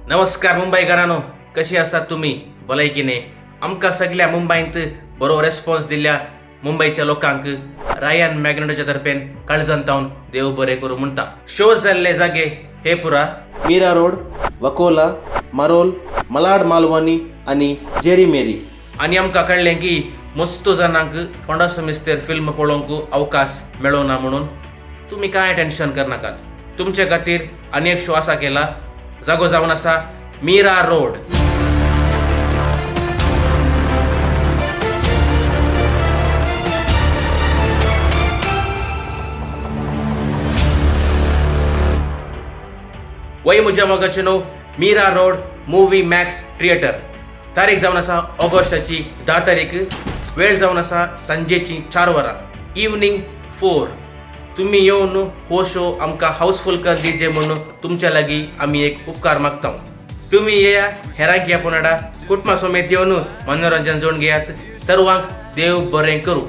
नमस्कार मुंबईकरांनो, कशी आसात तुम्ही? भलाय की नाही? आमका सगळ्या मुंबईत बरो रेस्पॉन्स दिल्या मुंबईच्या लोकांक रायन मॅग्नेटोच्या तर्फेन काळजंतावन देव बरे करू म्हणटा. शो जाल्ले जागे हे पुरा मीरा रोड, वकोला, मरोल, मलाड मालवणी आणि जेरी मेरी. आणि आमका कळलें की मस्त जणांक फोंडाचो मिस्तेर फिल्म पळोवंक अवकाश मेळोना म्हणून. तुम्ही काय टेन्शन करनाकात. तुमचे खातीर अनेक शो आसा केला. जागो जावन आसा मीरा रोड. वय म्हज्या मोगाचेनो मीरा रोड MovieMax थिएटर. तारीख जावन आसा ऑगस्टाची 10 तारीख. वेळ जावन आसा सांजेची 4 वरां, इवनिंग 4. तुम्ही येवन हो शो आमकां हाऊसफुल कर दिजे म्हणून तुमच्या लागीं आमी एक उपकार मागता. तुम्ही येया, हेरांक या पोनाडा कुटुंबा समेत येवन मनोरंजन जोडून घेयात. सर्वांक देव बरें करूं.